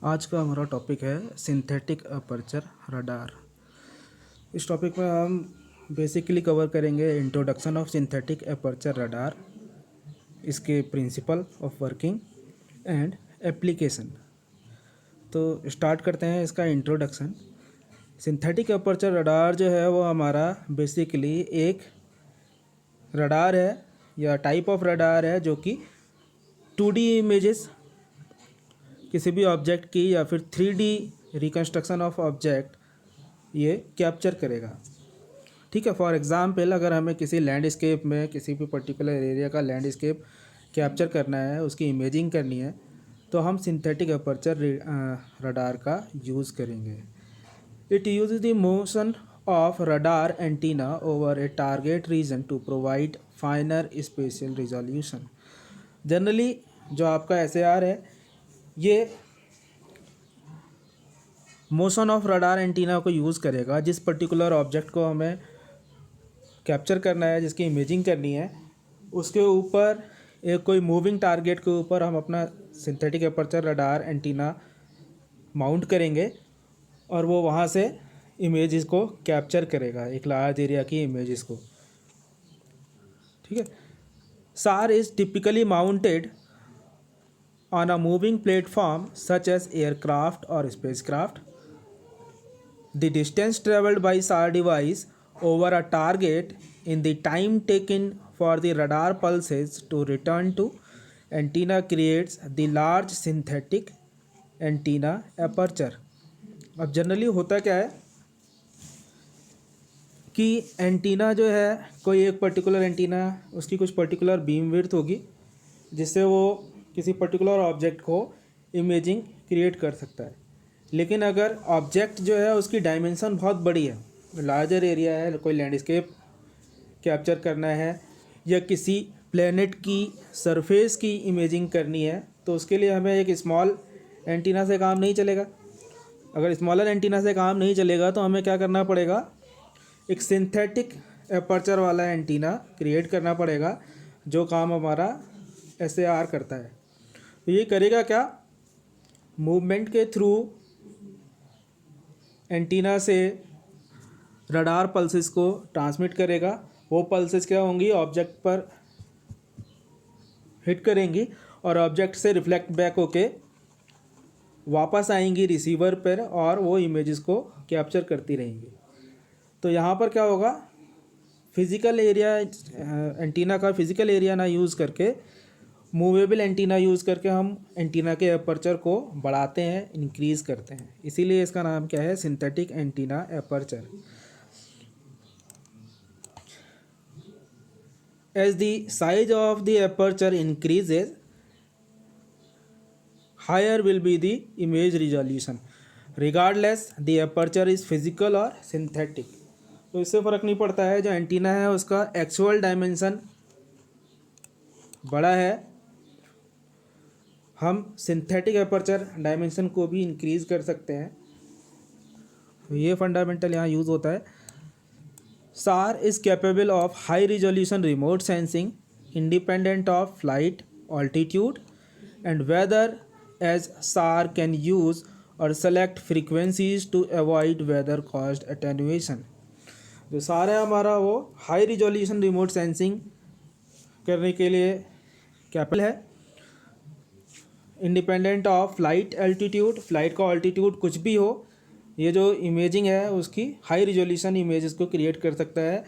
आज का हमारा टॉपिक है सिंथेटिक अपर्चर रडार। इस टॉपिक में हम बेसिकली कवर करेंगे introduction of synthetic aperture radar, इसके principle of working and application. तो स्टार्ट करते हैं इसका इंट्रोडक्शन। सिंथेटिक अपर्चर रडार जो है वो हमारा बेसिकली एक रडार है या टाइप ऑफ रडार है जो कि 2D इमेजेस किसी भी ऑब्जेक्ट की या फिर 3D रिकन्स्ट्रक्शन ऑफ ऑब्जेक्ट ये कैप्चर करेगा। ठीक है, फॉर एग्ज़ाम्पल अगर हमें किसी लैंडस्केप में किसी भी पर्टिकुलर एरिया का लैंडस्केप कैप्चर करना है, उसकी इमेजिंग करनी है, तो हम सिंथेटिक अपर्चर रडार का यूज़ करेंगे। It use the motion of radar antenna over a target region to provide finer spatial resolution. Generally जो आपका SAR है ये मोशन ऑफ रडार एंटीना को यूज़ करेगा। जिस पर्टिकुलर ऑब्जेक्ट को हमें कैप्चर करना है, जिसकी इमेजिंग करनी है, उसके ऊपर एक कोई मूविंग टारगेट के ऊपर हम अपना synthetic aperture radar antenna mount करेंगे और वो वहाँ से इमेजेस को कैप्चर करेगा, एक लार्ज एरिया की इमेजेस को। ठीक है, SAR is typically mounted on a moving platform such as aircraft or spacecraft. The distance traveled by SAR device over a target in the time taken for the radar pulses to return to antenna creates the large synthetic antenna aperture. अब generally होता क्या है कि antenna जो है, कोई एक particular antenna, उसकी कुछ पर्टिकुलर बीम विड्थ होगी जिससे वो किसी पर्टिकुलर ऑब्जेक्ट को इमेजिंग क्रिएट कर सकता है। लेकिन अगर ऑब्जेक्ट जो है उसकी डायमेंशन बहुत बड़ी है, लार्जर एरिया है, कोई लैंडस्केप कैप्चर करना है या किसी प्लेनेट की सरफेस की इमेजिंग करनी है, तो उसके लिए हमें एक स्मॉल एंटीना से काम नहीं चलेगा। अगर स्मॉलर एंटीना से काम नहीं चलेगा तो हमें क्या करना पड़ेगा, एक सिंथेटिक अपर्चर वाला एंटीना क्रिएट करना पड़ेगा जो काम हमारा SAR करता है। तो ये करेगा क्या, मूवमेंट के थ्रू एंटीना से रडार पल्सेस को ट्रांसमिट करेगा। वो पल्सेस क्या होंगी, ऑब्जेक्ट पर हिट करेंगी और ऑब्जेक्ट से रिफ्लेक्ट बैक होके वापस आएंगी रिसीवर पर और वो इमेजेस को कैप्चर करती रहेंगी। तो यहाँ पर क्या होगा, फिज़िकल एरिया, एंटीना का फिज़िकल एरिया ना यूज़ करके मूवेबल एंटीना यूज़ करके हम एंटीना के अपर्चर को बढ़ाते हैं, इंक्रीज़ करते हैं। इसीलिए इसका नाम क्या है, synthetic antenna aperture. As the size of the aperture increases higher will be the image resolution regardless the aperture is physical और सिंथेटिक। तो इससे फ़र्क नहीं पड़ता है, जो एंटीना है उसका एक्चुअल डायमेंशन बड़ा है, हम सिंथेटिक अपर्चर डायमेंशन को भी इंक्रीज़ कर सकते हैं। ये फंडामेंटल यहाँ यूज़ होता है। SAR is capable of high resolution remote sensing independent of flight altitude and weather as SAR can use or select frequencies to avoid weather caused attenuation. जो SAR है हमारा वो हाई रिजोल्यूशन रिमोट सेंसिंग करने के लिए capable है, independent of flight altitude, flight का altitude कुछ भी हो, ये जो इमेजिंग है उसकी हाई रिजोल्यूशन इमेजेस को क्रिएट कर सकता है।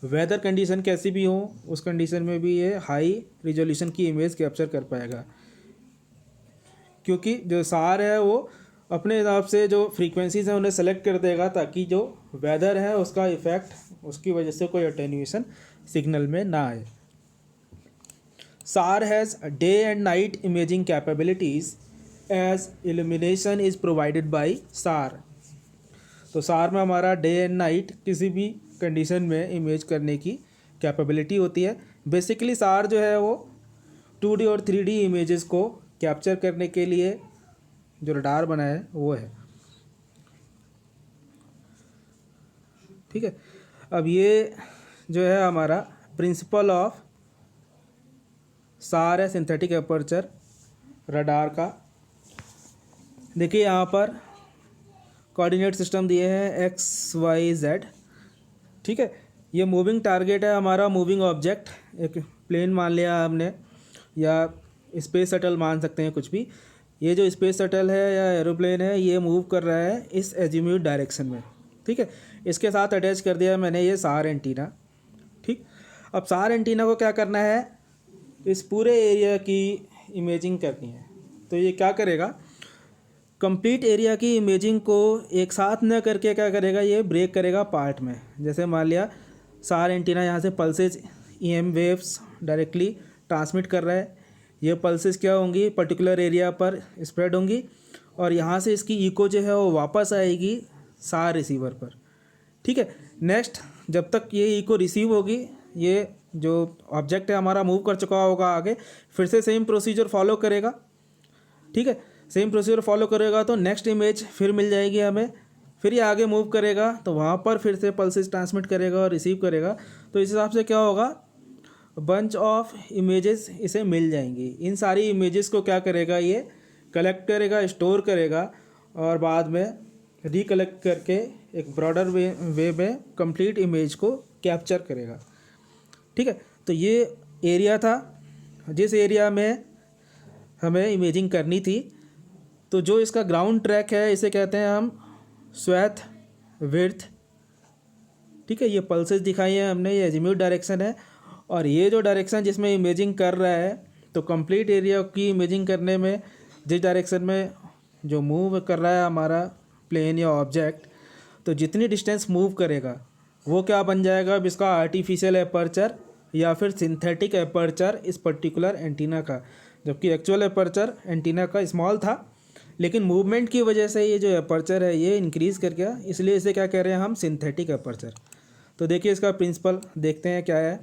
वेदर कंडीशन कैसी भी हो, उस कंडीशन में भी ये हाई रिजोल्यूशन की इमेज कैप्चर कर पाएगा, क्योंकि जो SAR है वो अपने हिसाब से जो फ्रीक्वेंसीज हैं उन्हें सेलेक्ट कर देगा ताकि जो वेदर है उसका इफ़ेक्ट, उसकी वजह से कोई अटेन्यूएशन सिग्नल में ना आए। SAR has day and night imaging capabilities as illumination is provided by SAR। तो SAR में हमारा डे एंड नाइट किसी भी कंडीशन में इमेज करने की कैपेबिलिटी होती है। बेसिकली SAR जो है वो 2D और 3D इमेजेस को कैप्चर करने के लिए जो रडार बना है वो है। ठीक है, अब ये जो है हमारा प्रिंसिपल ऑफ SAR है, सिंथेटिक अपर्चर रडार का। देखिए यहाँ पर कोऑर्डिनेट सिस्टम दिए हैं XYZ, ठीक है। ये मूविंग टारगेट है हमारा, मूविंग ऑब्जेक्ट, एक प्लेन मान लिया हमने या स्पेस शटल मान सकते हैं कुछ भी। ये जो स्पेस शटल है या एरोप्लेन है ये मूव कर रहा है इस एजीम्यूट डायरेक्शन में, ठीक है। इसके साथ अटैच कर दिया मैंने ये सार एंटीना, ठीक। अब सार एंटीना को क्या करना है, इस पूरे एरिया की इमेजिंग करनी है। तो ये क्या करेगा, कंप्लीट एरिया की इमेजिंग को एक साथ न करके क्या करेगा, ये ब्रेक करेगा पार्ट में। जैसे मान लिया सार एंटीना यहाँ से pulses EM waves directly transmit कर रहा है, ये पल्सेस क्या होंगी पर्टिकुलर एरिया पर स्प्रेड होंगी और यहाँ से इसकी इको जो है वो वापस आएगी सार रिसीवर पर, ठीक है। नेक्स्ट जब तक ये इको रिसीव होगी, ये जो ऑब्जेक्ट है हमारा मूव कर चुका होगा आगे, फिर से सेम प्रोसीजर फॉलो करेगा, ठीक है। सेम प्रोसीजर फॉलो करेगा तो नेक्स्ट इमेज फिर मिल जाएगी हमें, फिर ये आगे मूव करेगा तो वहाँ पर फिर से पल्सेस ट्रांसमिट करेगा और रिसीव करेगा। तो इस हिसाब से क्या होगा, बंच ऑफ इमेजेस इसे मिल जाएंगी। इन सारी इमेजेस को क्या करेगा, ये कलेक्ट करेगा, स्टोर करेगा और बाद में रिकलेक्ट करके एक ब्रॉडर वे में कंप्लीट इमेज को कैप्चर करेगा, ठीक है। तो ये एरिया था जिस एरिया में हमें इमेजिंग करनी थी। तो जो इसका ग्राउंड ट्रैक है इसे कहते हैं हम स्वैथ विड्थ, ठीक है। ये पल्सेस दिखाई है हमने, ये एजीम्यूट डायरेक्शन है और ये जो डायरेक्शन जिसमें इमेजिंग कर रहा है, तो कंप्लीट एरिया की इमेजिंग करने में जिस डायरेक्शन में जो मूव कर रहा है हमारा प्लेन या ऑब्जेक्ट, तो जितनी डिस्टेंस मूव करेगा वो क्या बन जाएगा, अब इसका आर्टिफिशियल एपर्चर या फिर सिंथेटिक एपर्चर इस पर्टिकुलर एंटीना का। जबकि एक्चुअल एपर्चर एंटीना का स्मॉल था, लेकिन मूवमेंट की वजह से ये जो एपर्चर है ये इंक्रीज़ कर गया, इसलिए इसे क्या कह रहे हैं हम, सिंथेटिक एपर्चर। तो देखिए इसका प्रिंसिपल देखते हैं क्या है।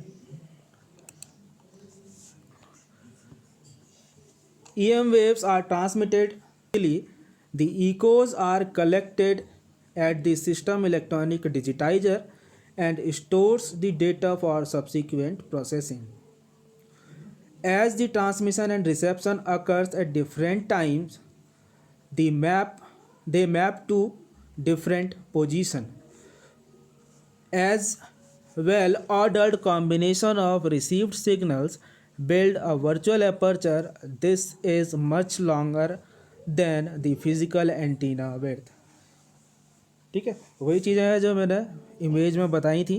EM waves are transmitted. The echoes are collected at the system electronic digitizer and stores the data for subsequent processing. As the transmission and reception occurs at different times, they map to different position. As well ordered combination of received signals build a virtual aperture. This is much longer than the physical antenna width, ठीक है। वही चीज़ें हैं जो मैंने image में बताई थी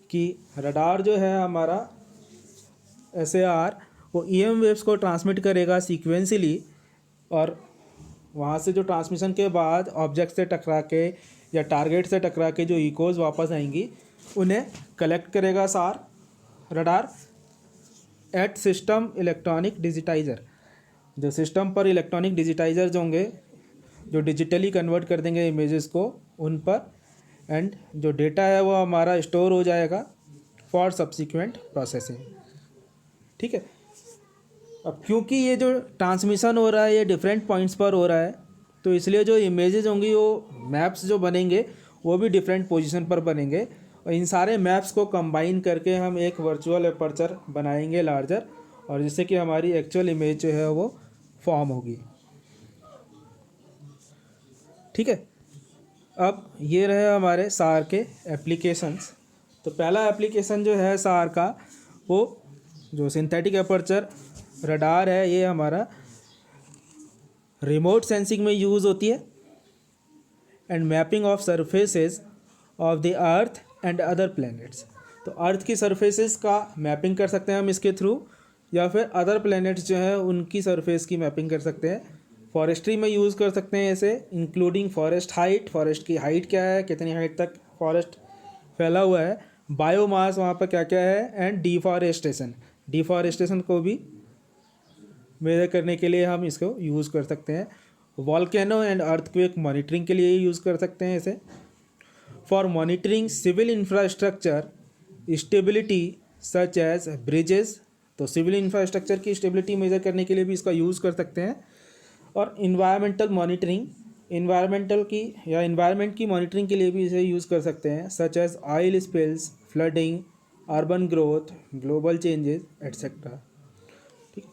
कि रडार जो है हमारा SAR वो EM वेव्स को ट्रांसमिट करेगा सीक्वेंसली और वहाँ से जो ट्रांसमिशन के बाद ऑब्जेक्ट से टकरा के या टारगेट से टकरा के जो इकोज वापस आएंगी उन्हें कलेक्ट करेगा SAR radar at system electronic digitizer. जो सिस्टम पर इलेक्ट्रॉनिक डिजिटाइज़र जो होंगे जो डिजिटली कन्वर्ट कर देंगे इमेजेस को उन पर, एंड जो डेटा है वो हमारा स्टोर हो जाएगा फॉर सब्सिक्वेंट प्रोसेसिंग, ठीक है। अब क्योंकि ये जो ट्रांसमिशन हो रहा है ये डिफरेंट पॉइंट्स पर हो रहा है, तो इसलिए जो इमेजेस होंगी वो मैप्स जो बनेंगे वो भी डिफरेंट पोजीशन पर बनेंगे और इन सारे मैप्स को कंबाइन करके हम एक वर्चुअल एपर्चर बनाएंगे लार्जर, और जिससे कि हमारी एक्चुअल इमेज जो है वो फॉर्म होगी, ठीक है। अब ये रहे हमारे सार के एप्लीकेशंस। तो पहला एप्लीकेशन जो है सार का वो जो सिंथेटिक एपर्चर रडार है, ये हमारा रिमोट सेंसिंग में यूज़ होती है and mapping of surfaces of the earth and other planets. तो अर्थ की सरफेसेस का मैपिंग कर सकते हैं हम इसके थ्रू, या फिर अदर प्लैनेट्स जो है उनकी सरफेस की मैपिंग कर सकते हैं। फॉरेस्ट्री में यूज़ कर सकते हैं इसे, इंक्लूडिंग फॉरेस्ट हाइट, फॉरेस्ट की हाइट क्या है, कितनी हाइट तक फॉरेस्ट फैला हुआ है, बायोमास वहाँ पर क्या क्या है, एंड डिफॉरेस्टेशन को भी मेजर करने के लिए हम इसको यूज़ कर सकते हैं। वॉल्केनो एंड अर्थक्वेक मॉनिटरिंग के लिए यूज़ कर सकते हैं इसे। For monitoring civil infrastructure stability such as bridges, तो सिविल इंफ्रास्ट्रक्चर की स्टेबिलिटी मेजर करने के लिए भी इसका यूज़ कर सकते हैं। और इन्वायरमेंटल मॉनिटरिंग, इन्वायरमेंट की मॉनिटरिंग के लिए भी इसे यूज़ कर सकते हैं, such as oil spills, flooding, urban growth, global changes etcetera, ठीक।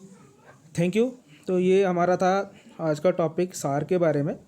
Thank you. तो ये हमारा था आज का टॉपिक सार के बारे में।